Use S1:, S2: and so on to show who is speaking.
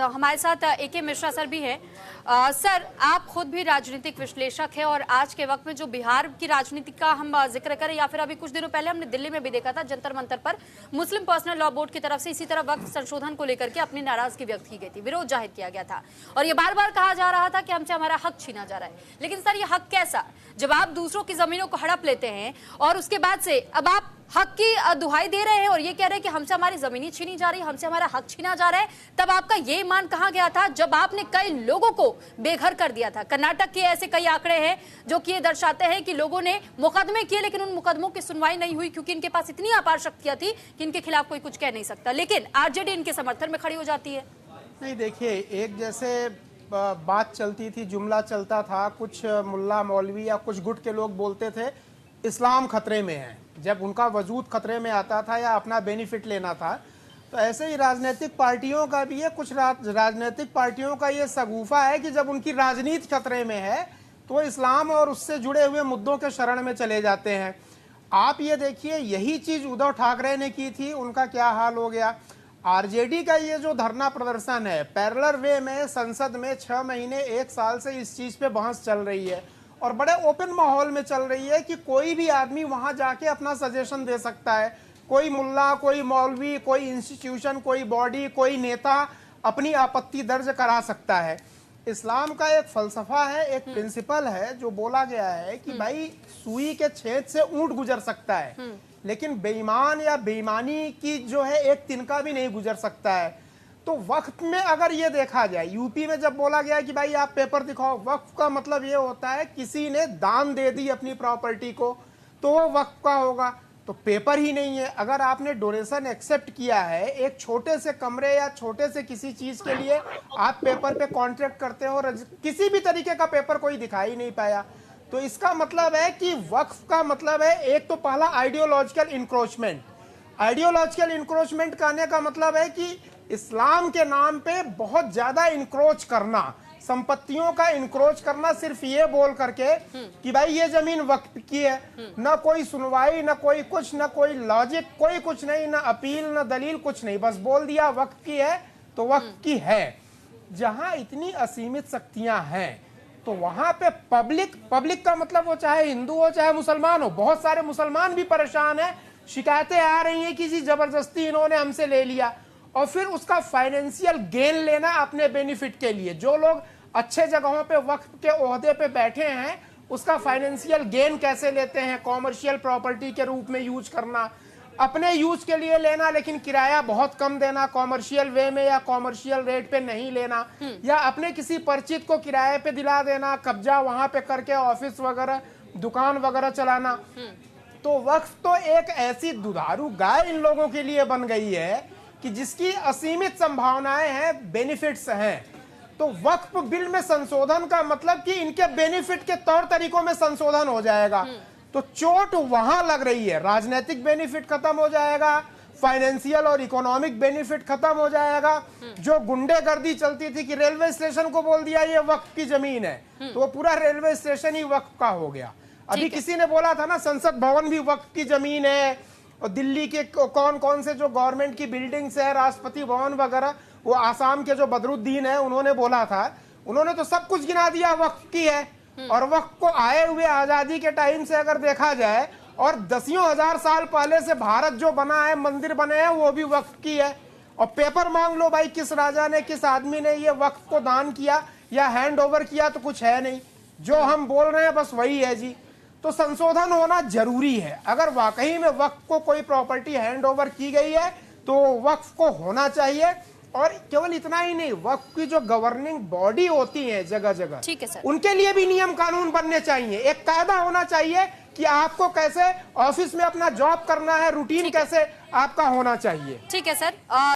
S1: हमारे साथ AK Mishra sir भी हैं। सर, आप खुद भी राजनीतिक विश्लेषक हैं और आज के वक्त में जो बिहार की राजनीति का हम जिक्र करें या फिर अभी कुछ दिनों पहले हमने दिल्ली में भी देखा था, जंतर मंतर पर मुस्लिम पर्सनल लॉ बोर्ड की तरफ से इसी तरह वक्त संशोधन को लेकर के अपनी नाराजगी व्यक्त की गई थी, विरोध जाहिर किया गया था और ये बार बार कहा जा रहा था कि हमसे हमारा हक छीना जा रहा है। लेकिन सर, ये हक कैसा, जब आप दूसरों की जमीनों को हड़प लेते हैं और उसके बाद से अब आप हक की दुहाई दे रहे हैं और ये कह रहे हैं कि हमसे हमारी जमीनी छीनी जा रही है, हमसे हमारा हक छीना जा रहा है, तब आपका ये मान कहां गया था जब आपने कई लोगों को बेघर कर दिया था। कर्नाटक के ऐसे कई आंकड़े हैं जो कि ये दर्शाते हैं कि लोगों ने मुकदमे किए लेकिन उन मुकदमों की सुनवाई नहीं हुई क्योंकि इनके पास इतनी अपार शक्तियां थी कि इनके खिलाफ कोई कुछ कह नहीं सकता, लेकिन आरजेडी इनके समर्थन में खड़ी हो जाती है।
S2: नहीं, देखिए, एक जैसे बात चलती थी, जुमला चलता था, कुछ मुल्ला मौलवी या कुछ गुट के लोग बोलते थे इस्लाम खतरे में है, जब उनका वजूद खतरे में आता था या अपना बेनिफिट लेना था। तो ऐसे ही राजनीतिक पार्टियों का भी है, कुछ राजनीतिक पार्टियों का ये सगुफा है कि जब उनकी राजनीति खतरे में है तो वो इस्लाम और उससे जुड़े हुए मुद्दों के शरण में चले जाते हैं। आप ये देखिए, यही चीज उद्धव ठाकरे ने की थी, उनका क्या हाल हो गया। आरजेडी का ये जो धरना प्रदर्शन है, पैरेलल वे में संसद में 6 महीने 1 साल से इस चीज पे बहस चल रही है और बड़े ओपन माहौल में चल रही है कि कोई भी आदमी वहां जाके अपना सजेशन दे सकता है। कोई मुल्ला, कोई मौलवी, कोई इंस्टीट्यूशन, कोई बॉडी, कोई नेता अपनी आपत्ति दर्ज करा सकता है। इस्लाम का एक फलसफा है, एक प्रिंसिपल है जो बोला गया है कि भाई सुई के छेद से ऊंट गुजर सकता है, लेकिन बेईमान या बेईमानी की जो है एक तिनका भी नहीं गुजर सकता है। तो वक्त में अगर ये देखा जाए, यूपी में जब बोला गया कि भाई आप पेपर दिखाओ, वक्फ का मतलब ये होता है किसी ने दान दे दी अपनी प्रॉपर्टी को तो वो वक्फ का होगा, तो पेपर ही नहीं है। अगर आपने डोनेशन एक्सेप्ट किया है एक छोटे से कमरे या छोटे से किसी चीज के लिए, आप पेपर पे कॉन्ट्रैक्ट करते हो, किसी भी तरीके का पेपर कोई दिखा ही नहीं पाया, तो इसका मतलब है कि वक्फ का मतलब है एक तो पहला आइडियोलॉजिकल इंक्रोचमेंट। आइडियोलॉजिकल इंक्रोचमेंट कहने का मतलब है कि इस्लाम के नाम पे बहुत ज्यादा इंक्रोच करना, संपत्तियों का इंक्रोच करना, सिर्फ ये बोल करके कि भाई ये जमीन वक्फ की है, ना कोई सुनवाई, ना कोई कुछ, ना कोई लॉजिक, कोई कुछ नहीं, ना अपील, ना दलील, कुछ नहीं, बस बोल दिया वक्फ की है तो वक्फ की है। जहां इतनी असीमित शक्तियां हैं तो वहां पे पब्लिक का मतलब वो चाहे हिंदू हो चाहे मुसलमान हो, बहुत सारे मुसलमान भी परेशान है, शिकायतें आ रही हैं कि जी जबरदस्ती इन्होंने हमसे ले लिया, और फिर उसका फाइनेंशियल गेन लेना अपने बेनिफिट के लिए। जो लोग अच्छे जगहों पे वक्फ के ओहदे पे बैठे हैं उसका फाइनेंशियल गेन कैसे लेते हैं, कॉमर्शियल प्रॉपर्टी के रूप में यूज करना, अपने यूज के लिए लेना लेकिन किराया बहुत कम देना, कॉमर्शियल वे में या कॉमर्शियल रेट पे नहीं लेना, या अपने किसी परिचित को किराए पे दिला देना, कब्जा वहां पे करके ऑफिस वगैरह, दुकान वगैरह चलाना। तो वक्फ तो एक ऐसी दुधारू गाय इन लोगों के लिए बन गई है कि जिसकी असीमित संभावनाएं हैं, बेनिफिट्स हैं। तो वक्फ बिल में संशोधन का मतलब कि इनके बेनिफिट के तौर तरीकों में संशोधन हो जाएगा, तो चोट वहां लग रही है। राजनीतिक बेनिफिट खत्म हो जाएगा, फाइनेंशियल और इकोनॉमिक बेनिफिट खत्म हो जाएगा। जो गुंडेगर्दी चलती थी कि रेलवे स्टेशन को बोल दिया ये वक्फ की जमीन है, तो वो पूरा रेलवे स्टेशन ही वक्फ का हो गया। अभी किसी ने बोला था ना संसद भवन भी वक्फ की जमीन है, और दिल्ली के कौन कौन से जो गवर्नमेंट की बिल्डिंग्स है, राष्ट्रपति भवन वगैरह, वो आसाम के जो बदरुद्दीन है उन्होंने बोला था, उन्होंने तो सब कुछ गिना दिया वक्फ की है। और वक्फ को आए हुए आजादी के टाइम से अगर देखा जाए और दसियों हजार साल पहले से भारत जो बना है, मंदिर बने हैं, वो भी वक्फ की है। और पेपर मांग लो भाई, किस राजा ने, किस आदमी ने ये वक्फ को दान किया या हैंड ओवर किया, तो कुछ है नहीं। जो हम बोल रहे हैं बस वही है जी। तो संशोधन होना जरूरी है। अगर वाकई में वक्फ को कोई प्रॉपर्टी हैंड ओवर की गई है तो वक्फ को होना चाहिए। और केवल इतना ही नहीं, वक्फ की जो गवर्निंग बॉडी होती है जगह जगह,
S1: ठीक है सर, उनके
S2: उनके लिए भी नियम कानून बनने चाहिए। एक कायदा होना चाहिए कि आपको कैसे ऑफिस में अपना जॉब करना है, रूटीन कैसे आपका होना चाहिए।
S1: ठीक है सर।